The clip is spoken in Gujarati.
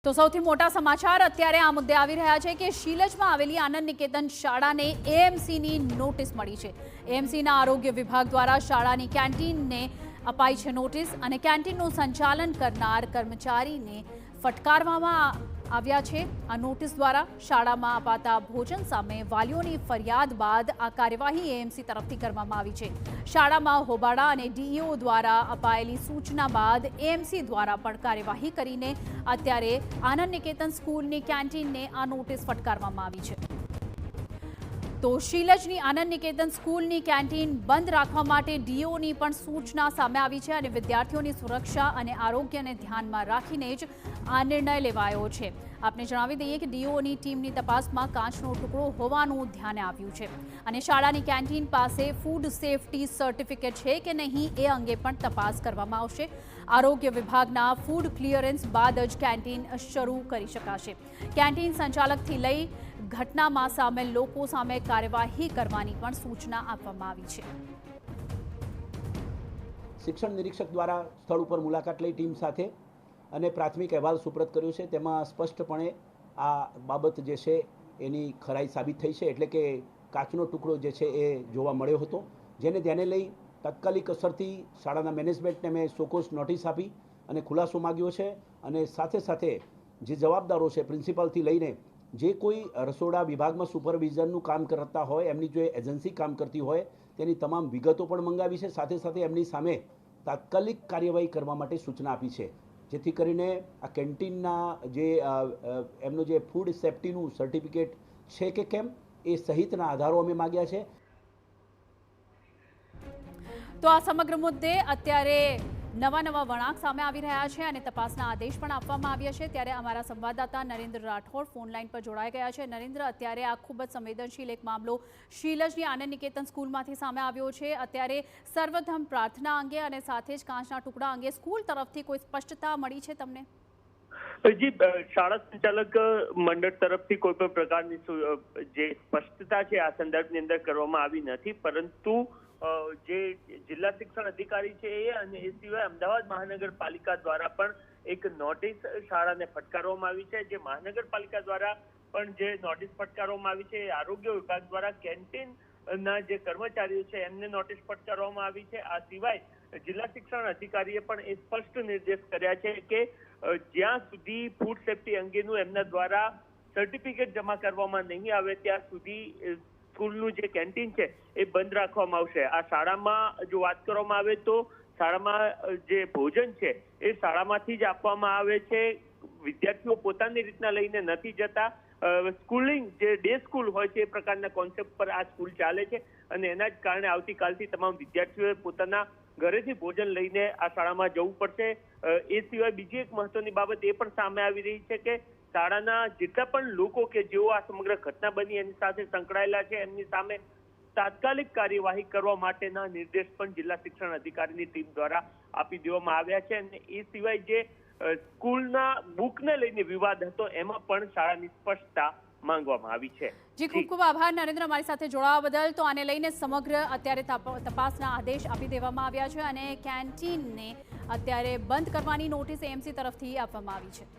તો સૌથી મોટા સમાચાર અત્યારે આ મુદ્દે આવી રહ્યા છે કે શીલજમાં આવેલી આનંદ નિકેતન શાળાને એએમસીની નોટિસ મળી છે। એએમસીના આરોગ્ય વિભાગ દ્વારા શાળાની કેન્ટીનને અપાઈ છે નોટિસ અને કેન્ટીનનું સંચાલન કરનાર કર્મચારીને ફટકારવામાં આવ્યા છે। આ નોટિસ દ્વારા શાળામાં અપાતા ભોજન સામે વાલીઓની ફરિયાદ બાદ આ કાર્યવાહી એએમસી તરફથી કરવામાં આવી છે। શાળામાં હોબાળા અને ડીઈઓ દ્વારા અપાયેલી સૂચના બાદ એએમસી દ્વારા પણ કાર્યવાહી કરીને અત્યારે આનંદ નિકેતન સ્કૂલની કેન્ટીનને આ નોટિસ ફટકારવામાં આવી છે। તો શીલજની આનંદ નિકેતન સ્કૂલની કેન્ટીન બંધ રાખવા માટે ડીઓની પણ સૂચના સામે આવી છે અને વિદ્યાર્થીઓની સુરક્ષા અને આરોગ્યને ધ્યાનમાં રાખીને જ આ નિર્ણય લેવાયો છે। આપને જણાવી દઈએ કે ડીઓની ટીમની તપાસમાં કાચનો ટુકડો હોવાનું ધ્યાને આવ્યું છે અને શાળાની કેન્ટીન પાસે ફૂડ સેફટી સર્ટિફિકેટ છે કે નહીં એ અંગે પણ તપાસ કરવામાં આવશે। આરોગ્ય વિભાગના ફૂડ ક્લિયરન્સ બાદ જ કેન્ટીન શરૂ કરી શકાશે। કેન્ટીન સંચાલકથી લઈ ઘટનામાં સામેલ લોકો સામે કાર્યવાહી કરવાની પણ સૂચના આપવામાં આવી છે। શિક્ષણ નિરીક્ષક દ્વારા સ્થળ ઉપર મુલાકાત લઈ ટીમ સાથે અને પ્રાથમિક અહેવાલ સુપ્રત કર્યો છે। તેમાં સ્પષ્ટપણે આ બાબત જે છે એની ખરાઈ સાબિત થઈ છે, એટલે કે કાચનો ટુકડો જે છે એ જોવા મળ્યો હતો, જેને ધ્યાને લઈ તાત્કાલિક અસરથી શાળાના મેનેજમેન્ટને મેં સોકોસ નોટિસ આપી અને ખુલાસો માગ્યો છે અને સાથે સાથે જે જવાબદારો છે પ્રિન્સિપાલથી લઈને જે કોઈ રસોડા વિભાગમાં સુપરવિઝનનું કામ કરતા હોય, એમની જો એજન્સી કામ કરતી હોય તેની તમામ વિગતો પણ મંગાવી છે। સાથે સાથે એમની સામે તાત્કાલિક કાર્યવાહી કરવા માટે સૂચના આપી છે, જેથી કરીને આ કેન્ટીનના જે એમનો જે ફૂડ સેફ્ટીનું સર્ટિફિકેટ છે કે કેમ એ સહિતના આધારો અમે માગ્યા છે। તો આ સમગ્ર મુદ્દે અત્યારે નવા વળાંક સામે આવી રહ્યા છે અને તપાસના આદેશ પણ આપવામાં આવ્યા છે। ત્યારે અમારા સંવાદદાતા નરેન્દ્ર રાઠોડ ફોનલાઈન પર જોડાઈ ગયા છે। નરેન્દ્ર, અત્યારે આ ખૂબ જ સંવેદનશીલ એક મામલો શીલજની આનંદ નિકેતન સ્કૂલમાંથી સામે આવ્યો છે। અત્યારે સર્વધર્મ પ્રાર્થના અંગે અને સાથે જ કાચના ટુકડા અંગે સ્કૂલ તરફથી કોઈ સ્પષ્ટતા મળી છે તમને? જી, શાળા સંચાલક મંડળ તરફથી કોઈ પણ પ્રકારની જે સ્પષ્ટતા છે આ સંદર્ભની અંદર કરવામાં આવી નથી, પરંતુ જે જિલ્લા શિક્ષણ અધિકારી છે એ અને એ સિવાય અમદાવાદ મહાનગરપાલિકા દ્વારા પણ એક નોટિસ શાળાને ફટકારવામાં આવી છે। જે મહાનગરપાલિકા દ્વારા પણ જે નોટિસ ફટકારવામાં આવી છે એ આરોગ્ય વિભાગ દ્વારા કેન્ટીનના જે કર્મચારીઓ છે એમને નોટિસ ફટકારવામાં આવી છે। આ સિવાય જિલ્લા શિક્ષણ અધિકારીએ પણ એ સ્પષ્ટ નિર્દેશ કર્યા છે કે જ્યાં સુધી ફૂડ સેફ્ટી અંગેનું એમના દ્વારા સર્ટિફિકેટ જમા કરવામાં નહીં આવે ત્યાં સુધી સ્કૂલનું જે કેન્ટીન છે એ બંધ રાખવામાં આવશે। આ શાળામાં જો વાત કરવામાં આવે તો શાળામાં જે ભોજન છે એ શાળામાંથી જ આપવામાં આવે છે। વિદ્યાર્થીઓ પોતાની રીતના લઈને નથી જતા। સ્કૂલિંગ જે ડે સ્કૂલ હોય છે એ પ્રકારના કોન્સેપ્ટ પર આ સ્કૂલ ચાલે છે અને એના જ કારણે આવતીકાલથી તમામ વિદ્યાર્થીઓએ પોતાના ઘરેથી ભોજન લઈને આ શાળામાં જવું પડશે। એ સિવાય બીજી એક મહત્વની બાબત એ પણ સામે આવી રહી છે કે શાળાના જેટલા પણ લોકો કે જેઓ આ સમગ્ર ઘટના બની એની સાથે સંકળાયેલા છે એમની સામે તાત્કાલિક કાર્યવાહી કરવા માટેના નિર્દેશ પણ જિલ્લા શિક્ષણ અધિકારીની ટીમ દ્વારા આપી દેવામાં આવ્યા છે। અને એ સિવાય જે સ્કૂલના બુકને લઈને વિવાદ હતો એમાં પણ શાળાની સ્પષ્ટતા માંગવામાં આવી છે। જી, ખૂબ ખૂબ આભાર નરેન્દ્ર, અમારી સાથે જોડાવા બદલ। તો આને લઈને સમગ્ર અત્યારે તપાસના આદેશ આપી દેવામાં આવ્યા છે અને કેન્ટીનને અત્યારે બંધ કરવાની નોટિસ એએમસી તરફથી આપવામાં આવી છે।